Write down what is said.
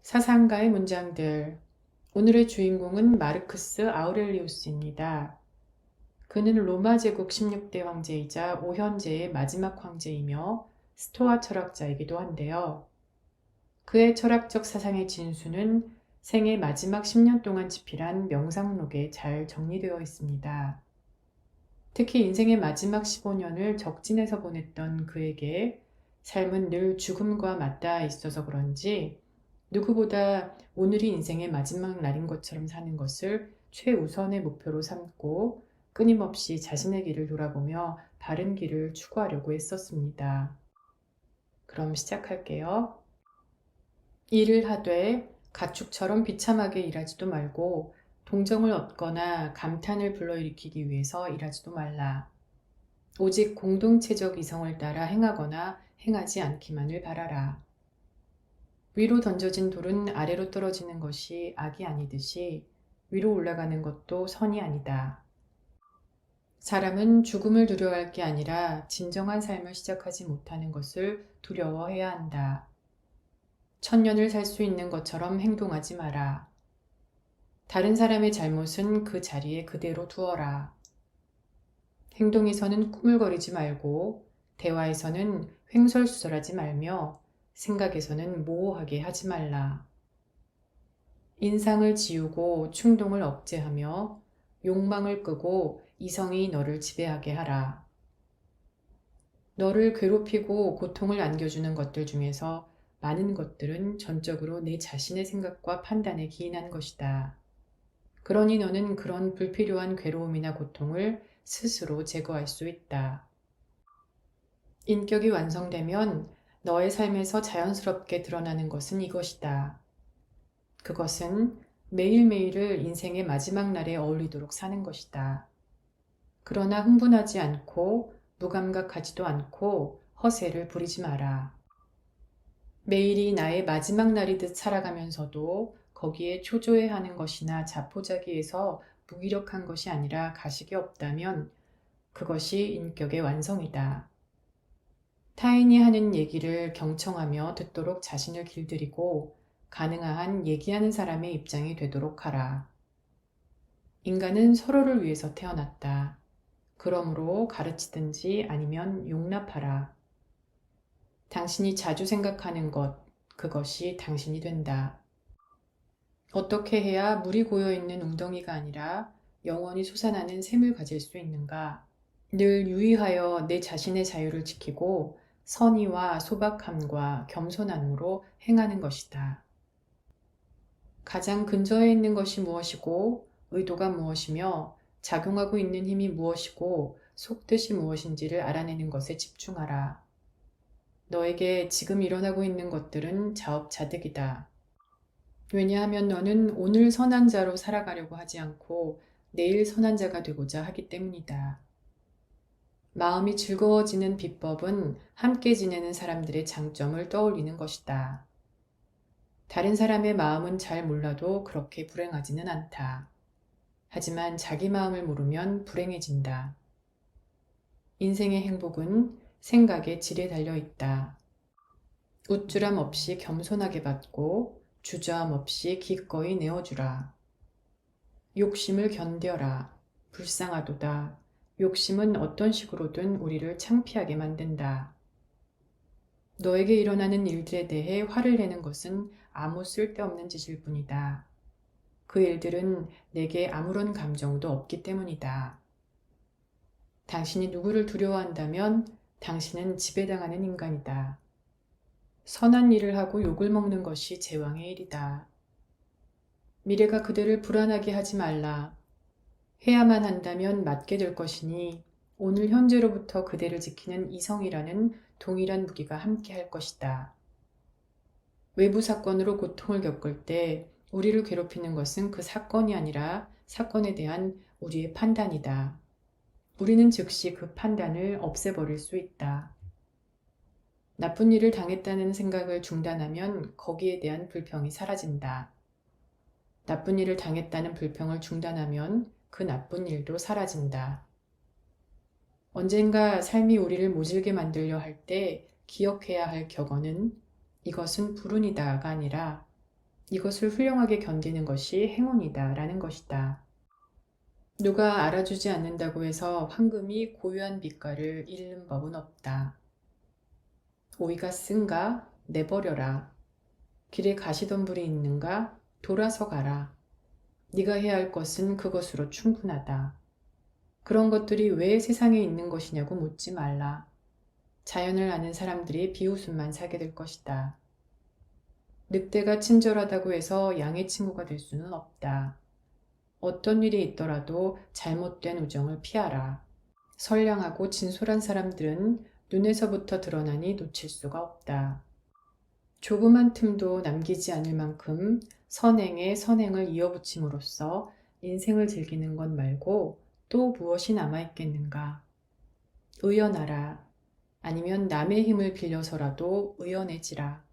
사상가의 문장들. 오늘의 주인공은 마르크스 아우렐리우스입니다. 그는 로마 제국 16대 황제이자 오현제의 마지막 황제이며 스토아 철학자이기도 한데요. 그의 철학적 사상의 진수는 생애 마지막 10년 동안 집필한 명상록에 잘 정리되어 있습니다. 특히 인생의 마지막 15년을 적진에서 보냈던 그에게 삶은 늘 죽음과 맞닿아 있어서 그런지 누구보다 오늘이 인생의 마지막 날인 것처럼 사는 것을 최우선의 목표로 삼고 끊임없이 자신의 길을 돌아보며 바른 길을 추구하려고 했었습니다. 그럼 시작할게요. 일을 하되 가축처럼 비참하게 일하지도 말고 동정을 얻거나 감탄을 불러일으키기 위해서 일하지도 말라. 오직 공동체적 이성을 따라 행하거나 행하지 않기만을 바라라. 위로 던져진 돌은 아래로 떨어지는 것이 악이 아니듯이 위로 올라가는 것도 선이 아니다. 사람은 죽음을 두려워할 게 아니라 진정한 삶을 시작하지 못하는 것을 두려워해야 한다. 천년을 살 수 있는 것처럼 행동하지 마라. 다른 사람의 잘못은 그 자리에 그대로 두어라. 행동에서는 꾸물거리지 말고 대화에서는 횡설수설하지 말며 생각에서는 모호하게 하지 말라. 인상을 지우고 충동을 억제하며 욕망을 끄고 이성이 너를 지배하게 하라. 너를 괴롭히고 고통을 안겨주는 것들 중에서 많은 것들은 전적으로 내 자신의 생각과 판단에 기인한 것이다. 그러니 너는 그런 불필요한 괴로움이나 고통을 스스로 제거할 수 있다. 인격이 완성되면 너의 삶에서 자연스럽게 드러나는 것은 이것이다. 그것은 매일매일을 인생의 마지막 날에 어울리도록 사는 것이다. 그러나 흥분하지 않고 무감각하지도 않고 허세를 부리지 마라. 매일이 나의 마지막 날이듯 살아가면서도 거기에 초조해하는 것이나 자포자기해서 무기력한 것이 아니라 가식이 없다면 그것이 인격의 완성이다. 타인이 하는 얘기를 경청하며 듣도록 자신을 길들이고 가능한 얘기하는 사람의 입장이 되도록 하라. 인간은 서로를 위해서 태어났다. 그러므로 가르치든지 아니면 용납하라. 당신이 자주 생각하는 것, 그것이 당신이 된다. 어떻게 해야 물이 고여있는 웅덩이가 아니라 영원히 솟아나는 샘을 가질 수 있는가? 늘 유의하여 내 자신의 자유를 지키고 선의와 소박함과 겸손함으로 행하는 것이다. 가장 근저에 있는 것이 무엇이고 의도가 무엇이며 작용하고 있는 힘이 무엇이고 속뜻이 무엇인지를 알아내는 것에 집중하라. 너에게 지금 일어나고 있는 것들은 자업자득이다. 왜냐하면 너는 오늘 선한 자로 살아가려고 하지 않고 내일 선한 자가 되고자 하기 때문이다. 마음이 즐거워지는 비법은 함께 지내는 사람들의 장점을 떠올리는 것이다. 다른 사람의 마음은 잘 몰라도 그렇게 불행하지는 않다. 하지만 자기 마음을 모르면 불행해진다. 인생의 행복은 생각의 질에 달려 있다. 우쭐함 없이 겸손하게 받고 주저함 없이 기꺼이 내어주라. 욕심을 견뎌라. 불쌍하도다. 욕심은 어떤 식으로든 우리를 창피하게 만든다. 너에게 일어나는 일들에 대해 화를 내는 것은 아무 쓸데없는 짓일 뿐이다. 그 일들은 내게 아무런 감정도 없기 때문이다. 당신이 누구를 두려워한다면 당신은 지배당하는 인간이다. 선한 일을 하고 욕을 먹는 것이 제왕의 일이다. 미래가 그대를 불안하게 하지 말라. 해야만 한다면 맞게 될 것이니 오늘 현재로부터 그대를 지키는 이성이라는 동일한 무기가 함께 할 것이다. 외부 사건으로 고통을 겪을 때 우리를 괴롭히는 것은 그 사건이 아니라 사건에 대한 우리의 판단이다. 우리는 즉시 그 판단을 없애버릴 수 있다. 나쁜 일을 당했다는 생각을 중단하면 거기에 대한 불평이 사라진다. 나쁜 일을 당했다는 불평을 중단하면 그 나쁜 일도 사라진다. 언젠가 삶이 우리를 모질게 만들려 할 때 기억해야 할 격언은 이것은 불운이다가 아니라 이것을 훌륭하게 견디는 것이 행운이다 라는 것이다. 누가 알아주지 않는다고 해서 황금이 고유한 빛깔을 잃는 법은 없다. 오이가 쓴가? 내버려라. 길에 가시덤불이 있는가? 돌아서 가라. 네가 해야 할 것은 그것으로 충분하다. 그런 것들이 왜 세상에 있는 것이냐고 묻지 말라. 자연을 아는 사람들이 비웃음만 사게 될 것이다. 늑대가 친절하다고 해서 양의 친구가 될 수는 없다. 어떤 일이 있더라도 잘못된 우정을 피하라. 선량하고 진솔한 사람들은 눈에서부터 드러나니 놓칠 수가 없다. 조그만 틈도 남기지 않을 만큼 선행에 선행을 이어붙임으로써 인생을 즐기는 것 말고 또 무엇이 남아있겠는가? 의연하라. 아니면 남의 힘을 빌려서라도 의연해지라.